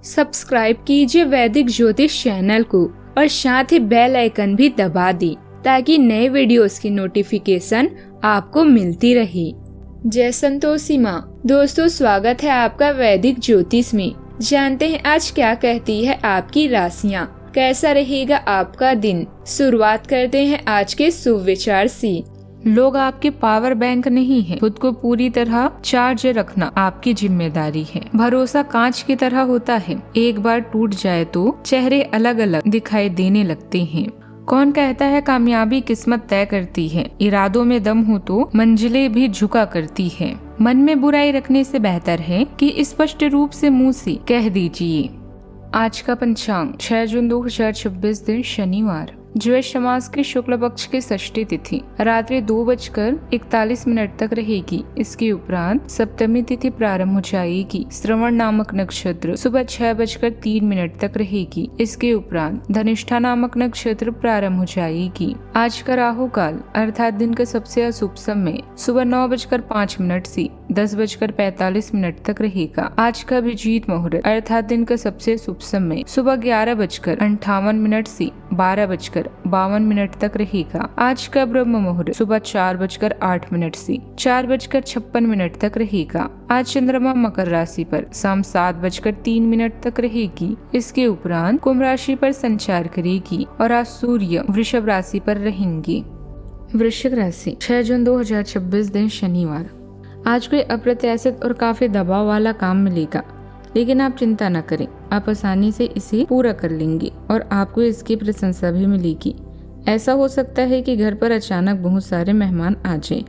Subscribe कीजिए वैदिक ज्योतिष चैनल को और साथ ही बेल आइकन भी दबा दी ताकि नए वीडियोस की नोटिफिकेशन आपको मिलती रहे। जय संतोषी माँ। दोस्तों, स्वागत है आपका वैदिक ज्योतिष में। जानते हैं आज क्या कहती है आपकी राशियाँ, कैसा रहेगा आपका दिन। शुरुआत करते हैं आज के शुभ विचार से। लोग आपके पावर बैंक नहीं है, खुद को पूरी तरह चार्ज रखना आपकी जिम्मेदारी है। भरोसा कांच की तरह होता है, एक बार टूट जाए तो चेहरे अलग अलग दिखाई देने लगते हैं। कौन कहता है कामयाबी किस्मत तय करती है, इरादों में दम हो तो मंजिलें भी झुका करती है। मन में बुराई रखने से बेहतर है कि स्पष्ट रूप से मुंह से कह दीजिए। आज का पंचांग 6 जून 2026 दिन शनिवार, ज्येष्ठ मास की शुक्ल पक्ष की षष्ठी तिथि रात्रि 2:41 तक रहेगी। इसके उपरांत सप्तमी तिथि प्रारंभ हो जाएगी। श्रवण नामक नक्षत्र सुबह 6:03 तक रहेगी। इसके उपरांत धनिष्ठा नामक नक्षत्र प्रारंभ हो जाएगी। आज का राहु काल अर्थात दिन का सबसे अशुभ समय सुबह 9:05 से 10:45 तक रहेगा। आज का अभिजीत मुहूर्त अर्थात दिन का सबसे शुभ समय सुबह 11:58 से 12:52 तक रहेगा। आज का ब्रह्म मुहूर्त सुबह 4:08 से 4:56 तक रहेगा। आज चंद्रमा मकर राशि पर शाम 7:03 तक रहेगी। इसके उपरांत कुंभ राशि पर संचार करेगी और आज सूर्य वृषभ राशि पर रहेंगे। वृश्चिक राशि 6 जून 2026 दिन शनिवार, आज कोई अप्रत्याशित और काफी दबाव वाला काम मिलेगा, लेकिन आप चिंता न करें, आप आसानी से इसे पूरा कर लेंगे और आपको इसकी प्रशंसा भी मिलेगी। ऐसा हो सकता है कि घर पर अचानक बहुत सारे मेहमान आ जाएं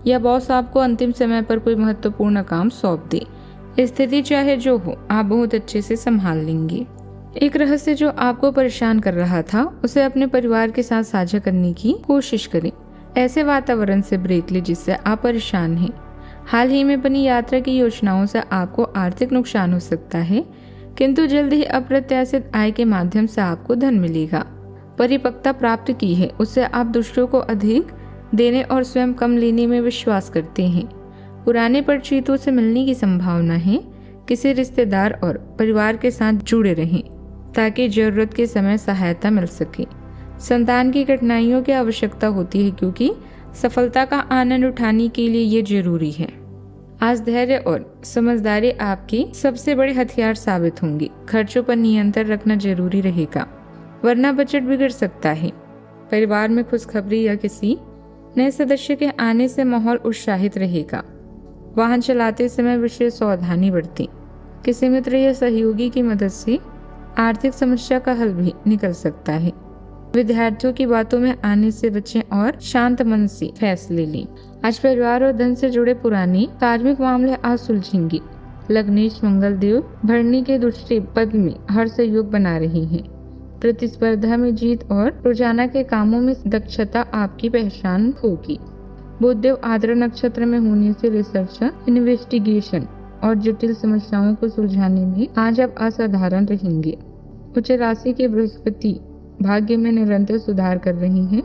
या बॉस आपको अंतिम समय पर कोई महत्वपूर्ण काम सौंप दे। स्थिति चाहे जो हो, आप बहुत अच्छे से संभाल लेंगे। एक रहस्य जो आपको परेशान कर रहा था, उसे अपने परिवार के साथ साझा करने की कोशिश करें। ऐसे वातावरण से ब्रेक ले जिससे आप परेशान हैं। हाल ही में बनी यात्रा की योजनाओं से आपको आर्थिक नुकसान हो सकता है, किंतु जल्द ही अप्रत्याशित आय के माध्यम से आपको धन मिलेगा। परिपक्वता प्राप्त की है, उससे आप दूसरों को अधिक देने और स्वयं कम लेने में विश्वास करते हैं। पुराने परिचितों से मिलने की संभावना है। किसी रिश्तेदार और परिवार के साथ जुड़े रहें ताकि जरूरत के समय सहायता मिल सके। संतान की कठिनाइयों की आवश्यकता होती है क्योंकि सफलता का आनंद उठाने के लिए ये जरूरी है। आज धैर्य और समझदारी आपकी सबसे बड़े हथियार साबित होंगे। खर्चों पर नियंत्रण रखना जरूरी रहेगा, वरना बजट बिगड़ सकता है। परिवार में खुशखबरी या किसी नए सदस्य के आने से माहौल उत्साहित रहेगा। वाहन चलाते समय विशेष सावधानी बरतें। किसी मित्र या सहयोगी की मदद से आर्थिक समस्या का हल भी निकल सकता है। विद्यार्थियों की बातों में आने से बचें और शांत मन से फैसले लें। आज परिवार और धन से जुड़े पुराने कार्मिक मामले आज सुलझेंगे। लग्नेश मंगल देव भरणी के दूसरे पद में हर सहयोग बना रहे हैं। प्रतिस्पर्धा में जीत और रोजाना के कामों में दक्षता आपकी पहचान होगी। बुधदेव आद्र नक्षत्र में होने से रिसर्च, इन्वेस्टिगेशन और जटिल समस्याओं को सुलझाने में आज आप असाधारण रहेंगे। उच्च राशि के बृहस्पति भाग्य में निरंतर सुधार कर रही हैं।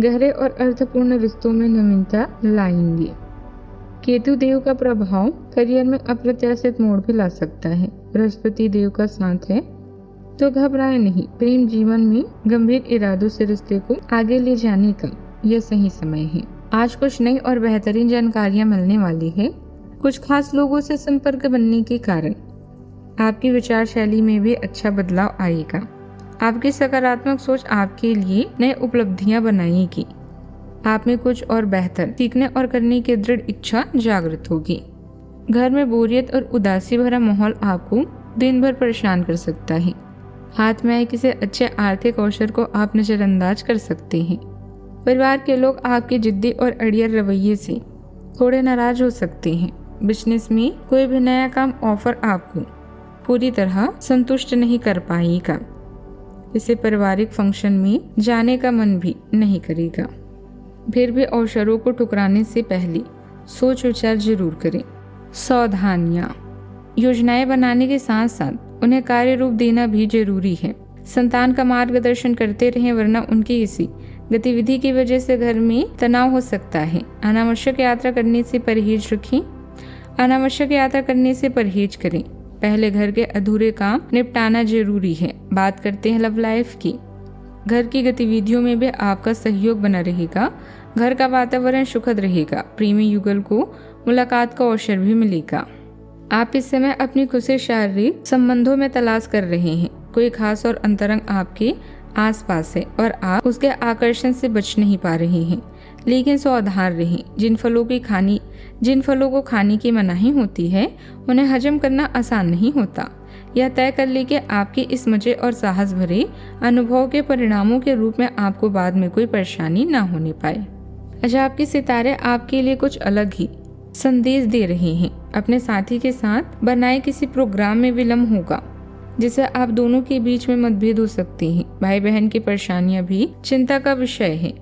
गहरे और अर्थपूर्ण रिश्तों में नवीनता लाएंगे। केतु देव का प्रभाव करियर में अप्रत्याशित मोड़ भी ला सकता है। बृहस्पति देव का साथ है तो घबराए नहीं। प्रेम जीवन में गंभीर इरादों से रिश्ते को आगे ले जाने का यह सही समय है। आज कुछ नई और बेहतरीन जानकारियां मिलने वाली है। कुछ खास लोगों से संपर्क बनने के कारण आपकी विचार शैली में भी अच्छा बदलाव आएगा। आपकी सकारात्मक सोच आपके लिए नई उपलब्धियां बनाएगी। आप में कुछ और बेहतर सीखने और करने की दृढ़ इच्छा जागृत होगी। घर में बोरियत और उदासी भरा माहौल आपको दिन भर परेशान कर सकता है। हाथ में आए किसी अच्छे आर्थिक अवसर को आप नजरअंदाज कर सकते हैं। परिवार के लोग आपके जिद्दी और अड़ियल रवैये से थोड़े नाराज हो सकते हैं। बिजनेस में कोई भी नया काम ऑफर आपको पूरी तरह संतुष्ट नहीं कर पाएगा। इसे पारिवारिक फंक्शन में जाने का मन भी नहीं करेगा। फिर भी अवसरों को ठुकराने से पहले सोच विचार जरूर करें। सावधानियां, योजनाएं बनाने के साथ साथ उन्हें कार्य रूप देना भी जरूरी है। संतान का मार्गदर्शन करते रहें, वरना उनकी किसी गतिविधि की वजह से घर में तनाव हो सकता है। अनावश्यक यात्रा करने से परहेज रखें। अनावश्यक यात्रा करने से परहेज करें। पहले घर के अधूरे काम निपटाना जरूरी है। बात करते हैं लव लाइफ की। घर की गतिविधियों में भी आपका सहयोग बना रहेगा। घर का वातावरण सुखद रहेगा। प्रेमी युगल को मुलाकात का अवसर भी मिलेगा। आप इस समय अपनी खुशी शारीरिक संबंधों में तलाश कर रहे हैं। कोई खास और अंतरंग आपके आसपास है और आप उसके आकर्षण से बच नहीं पा रहे हैं, लेकिन सावधान रहें। जिन फलों को खाने की मनाही होती है उन्हें हजम करना आसान नहीं होता। यह तय कर ले कि आपके इस मजे और साहस भरे अनुभव के परिणामों के रूप में आपको बाद में कोई परेशानी ना होने पाए। आज आपके सितारे आपके लिए कुछ अलग ही संदेश दे रहे हैं। अपने साथी के साथ बनाए किसी प्रोग्राम में विलम्ब होगा, जिससे आप दोनों के बीच में मतभेद हो सकते हैं। भाई बहन की परेशानियां भी चिंता का विषय है।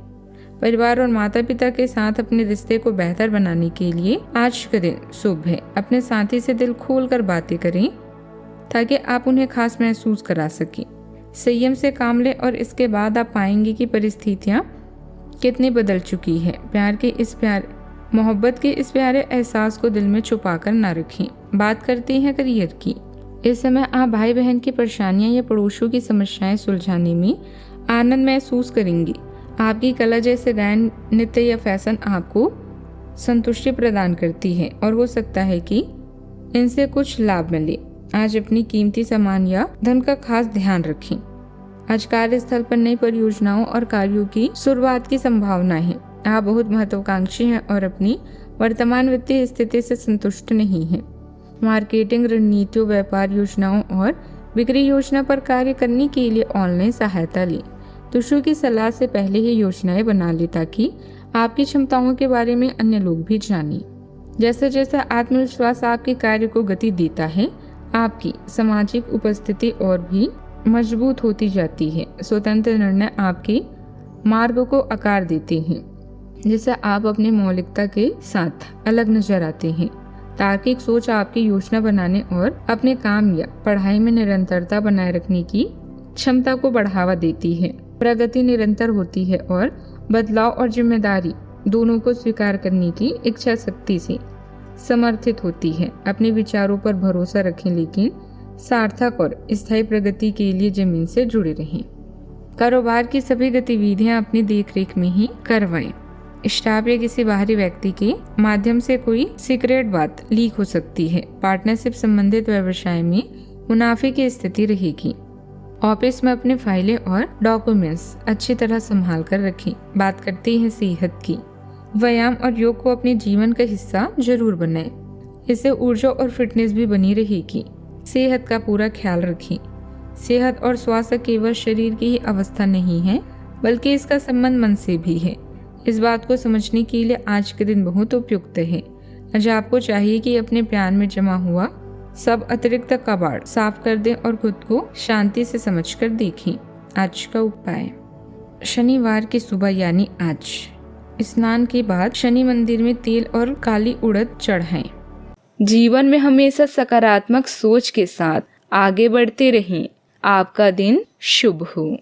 परिवार और माता पिता के साथ अपने रिश्ते को बेहतर बनाने के लिए आज का दिन शुभ है। अपने साथी से दिल खोलकर बातें करें ताकि आप उन्हें खास महसूस करा सकें। संयम से काम लें और इसके बाद आप पाएंगे कि परिस्थितियां कितनी बदल चुकी है। मोहब्बत के इस प्यारे एहसास को दिल में छुपा कर ना रखें। बात करते हैं करियर की। इस समय आप भाई बहन की परेशानियां या पड़ोसियों की समस्याएं सुलझाने में आनंद महसूस करेंगे। आपकी कला जैसे गायन, नृत्य या फैशन आपको संतुष्टि प्रदान करती है और हो सकता है कि इनसे कुछ लाभ मिले। आज अपनी कीमती सामान या धन का खास ध्यान रखें। आज कार्यस्थल पर नई परियोजनाओं और कार्यों की शुरुआत की संभावना है। आप बहुत महत्वाकांक्षी हैं और अपनी वर्तमान वित्तीय स्थिति से संतुष्ट नहीं हैं। मार्केटिंग रणनीतियों, व्यापार योजनाओं और बिक्री योजना पर कार्य करने के लिए ऑनलाइन सहायता लें। दूसरों की सलाह से पहले ही योजनाएं बना लें ताकि आपकी क्षमताओं के बारे में अन्य लोग भी जानें। जैसे जैसे आत्मविश्वास आपके कार्य को गति देता है, आपकी सामाजिक उपस्थिति और भी मजबूत होती जाती है। स्वतंत्र निर्णय आपके मार्ग को आकार देते हैं, जिससे आप अपनी मौलिकता के साथ अलग नजर आते हैं। तार्किक सोच आपकी योजना बनाने और अपने काम या पढ़ाई में निरंतरता बनाए रखने की क्षमता को बढ़ावा देती है। प्रगति निरंतर होती है और बदलाव और जिम्मेदारी दोनों को स्वीकार करने की इच्छा शक्ति से समर्थित होती है। अपने विचारों पर भरोसा रखें, लेकिन सार्थक और स्थायी प्रगति के लिए जमीन से जुड़े रहें। कारोबार की सभी गतिविधियां अपनी देखरेख में ही करवाएं। स्टाफ या किसी बाहरी व्यक्ति के माध्यम से कोई सीक्रेट बात लीक हो सकती है। पार्टनरशिप संबंधित व्यवसाय में मुनाफे की स्थिति रहेगी। ऑफिस में अपने फाइलें और डॉक्यूमेंट्स अच्छी तरह संभाल कर रखें। बात करते हैं सेहत की। व्यायाम और योग को अपने जीवन का हिस्सा जरूर बनाएं। इससे ऊर्जा और फिटनेस भी बनी रहेगी। सेहत का पूरा ख्याल रखें। सेहत और स्वास्थ्य केवल शरीर की ही अवस्था नहीं है, बल्कि इसका संबंध मन से भी है। इस बात को समझने के लिए आज के दिन बहुत उपयुक्त है। आज आपको चाहिए कि अपने प्यार में जमा हुआ सब अतिरिक्त कबाड़ साफ कर दें और खुद को शांति से समझकर देखें। आज का उपाय, शनिवार की सुबह यानी आज स्नान के बाद शनि मंदिर में तेल और काली उड़द चढ़ाएं। जीवन में हमेशा सकारात्मक सोच के साथ आगे बढ़ते रहें। आपका दिन शुभ हो।